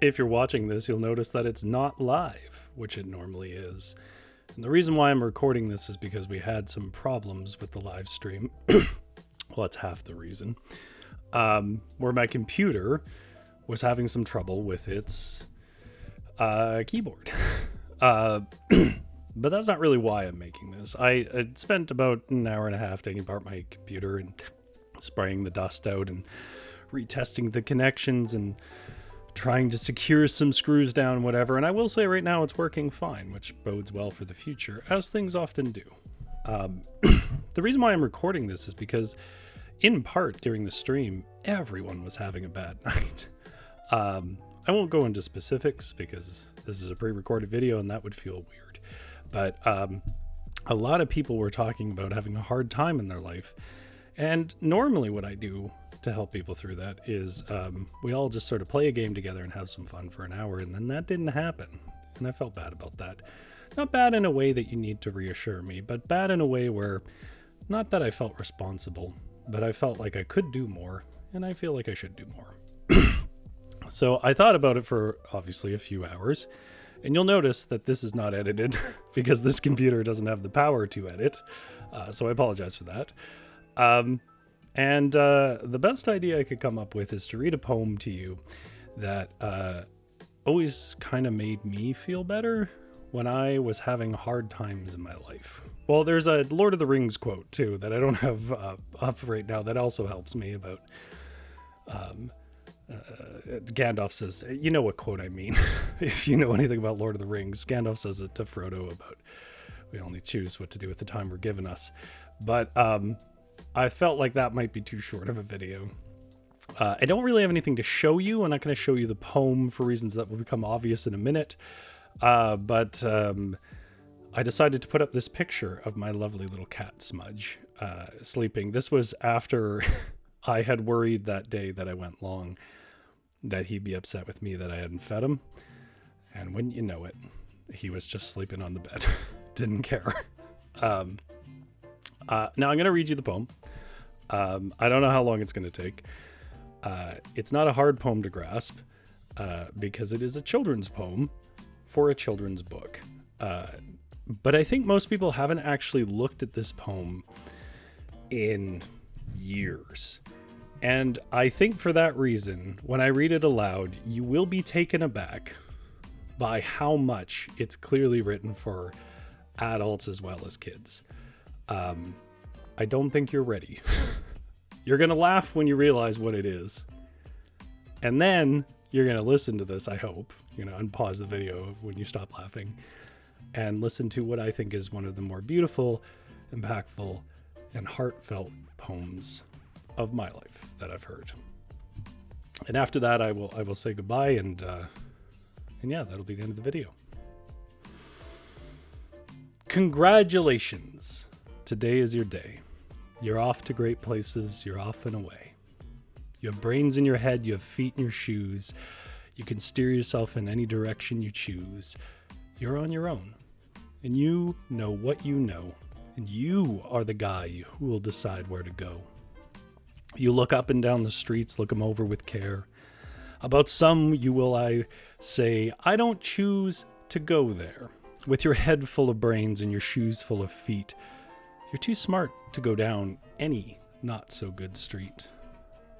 If you're watching this, you'll notice that it's not live, which it normally is. And the reason why I'm recording this is because we had some problems with the live stream. Well, that's half the reason. Where my computer was having some trouble with its keyboard. But that's not really why I'm making this. I spent about an hour and a half taking apart my computer and spraying the dust out and retesting the connections and trying to secure some screws down, whatever. And I will say right now it's working fine, which bodes well for the future, as things often do. The reason why I'm recording this is because, in part, during the stream, everyone was having a bad night. I won't go into specifics because this is a pre-recorded video and that would feel weird. But a lot of people were talking about having a hard time in their life. And normally what I do to help people through that is we all just sort of play a game together and have some fun for an hour. And then that didn't happen. And I felt bad about that. Not bad in a way that you need to reassure me, but bad in a way where, not that I felt responsible, but I felt like I could do more. And I feel like I should do more. So I thought about it for obviously a few hours. And you'll notice that this is not edited because this computer doesn't have the power to edit. So I apologize for that. And the best idea I could come up with is to read a poem to you that always kind of made me feel better when I was having hard times in my life. Well, there's a Lord of the Rings quote too that I don't have up right now that also helps me about... Gandalf says, you know what quote I mean. If you know anything about Lord of the Rings, Gandalf says it to Frodo about we only choose what to do with the time we're given us. But I felt like that might be too short of a video. I don't really have anything to show you. I'm not going to show you the poem for reasons that will become obvious in a minute. But I decided to put up this picture of my lovely little cat Smudge sleeping. This was after I had worried that day that I went long that he'd be upset with me that I hadn't fed him. And wouldn't you know it, he was just sleeping on the bed. Didn't care. Now I'm going to read you the poem. I don't know how long it's going to take. It's not a hard poem to grasp because it is a children's poem for a children's book. But I think most people haven't actually looked at this poem in years. And I think for that reason, when I read it aloud, you will be taken aback by how much it's clearly written for adults as well as kids. I don't think you're ready. You're going to laugh when you realize what it is. And then you're going to listen to this, I hope, and pause the video when you stop laughing and listen to what I think is one of the more beautiful, impactful, and heartfelt poems of my life that I've heard. And after that, I will say goodbye, and yeah, that'll be the end of the video. Congratulations! Today is your day. You're off to great places. You're off and away. You have brains in your head. You have feet in your shoes. You can steer yourself in any direction you choose. You're on your own, and you know what you know, and you are the guy who will decide where to go. You look up and down the streets, look them over with care. About some you will I say, I don't choose to go there. With your head full of brains and your shoes full of feet, you're too smart to go down any not so good street.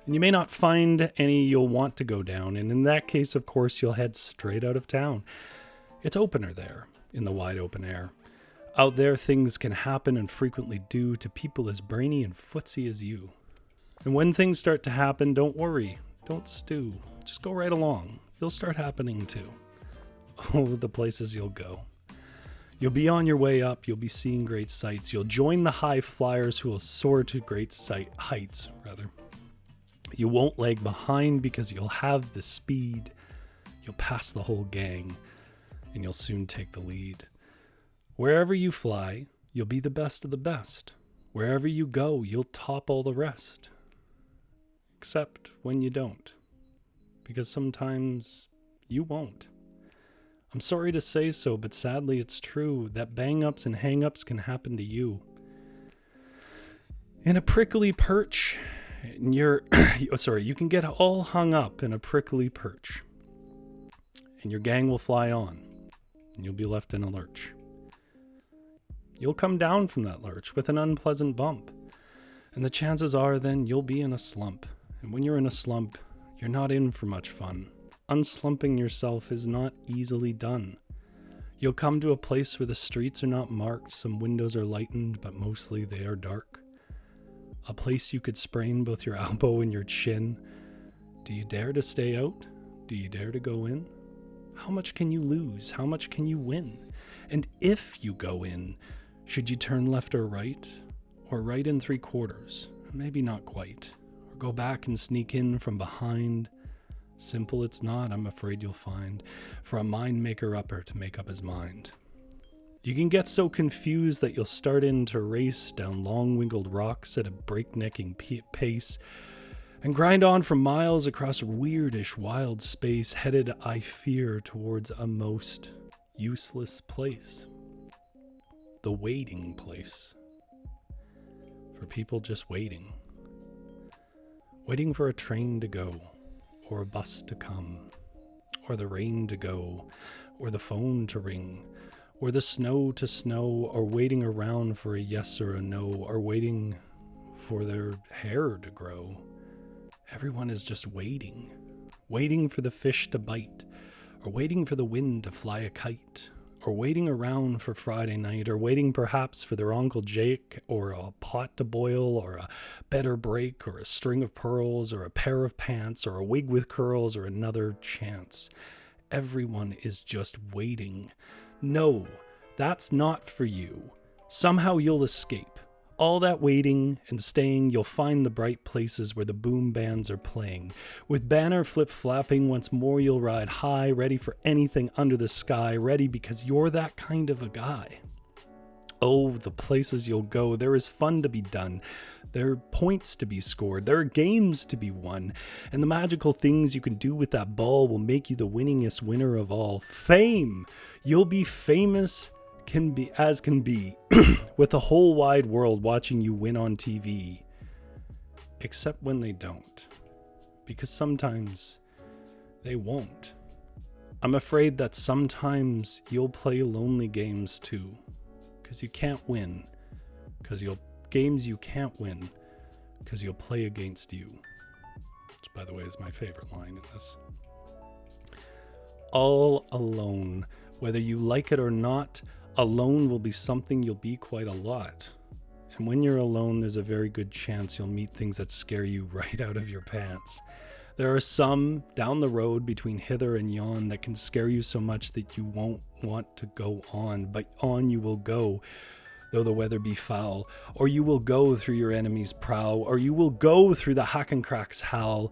And you may not find any you'll want to go down, and in that case, of course, you'll head straight out of town. It's opener there, in the wide open air. Out there, things can happen and frequently do to people as brainy and footsy as you. And when things start to happen, don't worry, don't stew. Just go right along. You'll start happening too. Oh, the places you'll go. You'll be on your way up. You'll be seeing great sights. You'll join the high flyers who will soar to great heights. You won't lag behind because you'll have the speed. You'll pass the whole gang, and you'll soon take the lead. Wherever you fly, you'll be the best of the best. Wherever you go, you'll top all the rest. Except when you don't, because sometimes you won't. I'm sorry to say so, but sadly it's true that bang-ups and hang-ups can happen to you. In a prickly perch, you can get all hung up in a prickly perch. and your gang will fly on, and you'll be left in a lurch. You'll come down from that lurch with an unpleasant bump, and the chances are then you'll be in a slump. And when you're in a slump, you're not in for much fun. Unslumping yourself is not easily done. You'll come to a place where the streets are not marked, some windows are lightened, but mostly they are dark. A place you could sprain both your elbow and your chin. Do you dare to stay out? Do you dare to go in? How much can you lose? How much can you win? And if you go in, should you turn left or right? Or right in 3/4? Maybe not quite. Or go back and sneak in from behind? Simple it's not, I'm afraid you'll find, for a mind maker upper to make up his mind. You can get so confused that you'll start in to race down long wiggled rocks at a breaknecking pace, and grind on for miles across weirdish wild space, headed, I fear, towards a most useless place. The waiting place. For people just waiting. Waiting for a train to go, or a bus to come, or the rain to go, or the phone to ring, or the snow to snow, or waiting around for a yes or a no, or waiting for their hair to grow. Everyone is just waiting. Waiting for the fish to bite, or waiting for the wind to fly a kite, or waiting around for Friday night, or waiting perhaps for their Uncle Jake, or a pot to boil, or a better break, or a string of pearls, or a pair of pants, or a wig with curls, or another chance. Everyone is just waiting. No, that's not for you. Somehow you'll escape. All that waiting and staying, you'll find the bright places where the boom bands are playing. With banner flip-flapping, once more you'll ride high, ready for anything under the sky, ready because you're that kind of a guy. Oh, the places you'll go, there is fun to be done. There are points to be scored. There are games to be won. And the magical things you can do with that ball will make you the winningest winner of all. Fame! You'll be famous can be with the whole wide world watching you win on TV, except when they don't, because sometimes they won't. I'm afraid that sometimes you'll play lonely games too, because you can't win, because games you can't win, because you'll play against you, which by the way is my favorite line in this. All alone, whether you like it or not. Alone will be something you'll be quite a lot. And when you're alone, there's a very good chance you'll meet things that scare you right out of your pants. There are some down the road between hither and yon that can scare you so much that you won't want to go on, but on you will go, though the weather be foul. Or you will go through your enemy's prow, or you will go through the hack and crack's howl.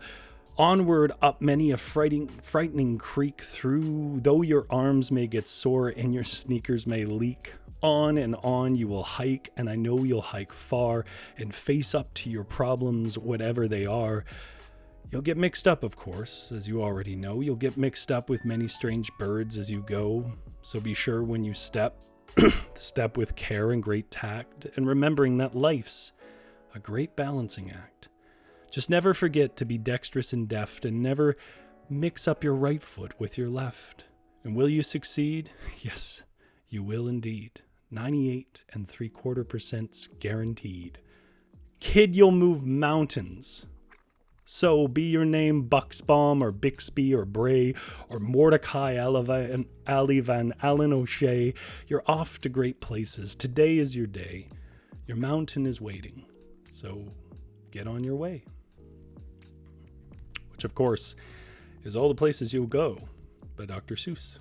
Onward up many a frightening creek through, though your arms may get sore and your sneakers may leak. On and on you will hike, and I know you'll hike far and face up to your problems, whatever they are. You'll get mixed up, of course, as you already know. You'll get mixed up with many strange birds as you go. So be sure when you step, step with care and great tact, and remembering that life's a great balancing act. Just never forget to be dexterous and deft, and never mix up your right foot with your left. And will you succeed? Yes, you will indeed. 98.75% guaranteed. Kid, you'll move mountains. So be your name Bucksbaum or Bixby or Bray or Mordecai Ali Van Allen O'Shea. You're off to great places. Today is your day. Your mountain is waiting. So get on your way. Which, of course, is All the Places You'll Go by Dr. Seuss.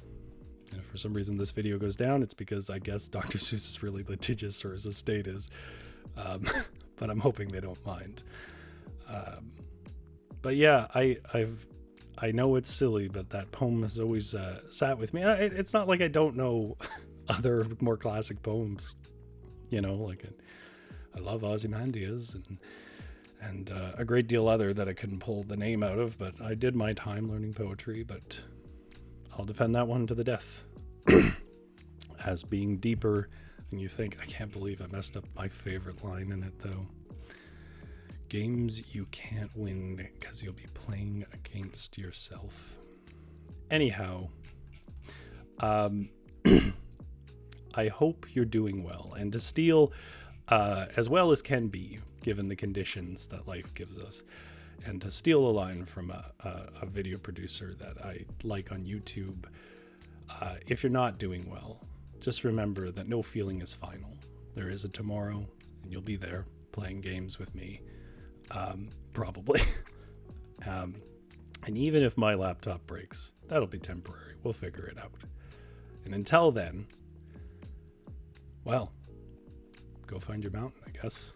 And if for some reason this video goes down, it's because I guess Dr. Seuss is really litigious, or his estate is. But I'm hoping they don't mind. But yeah, I know it's silly, but that poem has always sat with me. It's not like I don't know other more classic poems. You know, like I love Ozymandias and a great deal other that I couldn't pull the name out of, but I did my time learning poetry, but I'll defend that one to the death as being deeper than you think. I can't believe I messed up my favorite line in it, though. Games you can't win because you'll be playing against yourself. Anyhow, I hope you're doing well, and to steal as well as can be, given the conditions that life gives us, and to steal a line from a video producer that I like on YouTube, if you're not doing well, just remember that no feeling is final. There is a tomorrow, and you'll be there playing games with me, probably. And even if my laptop breaks, that'll be temporary. We'll figure it out. And until then, well, go find your mountain, I guess.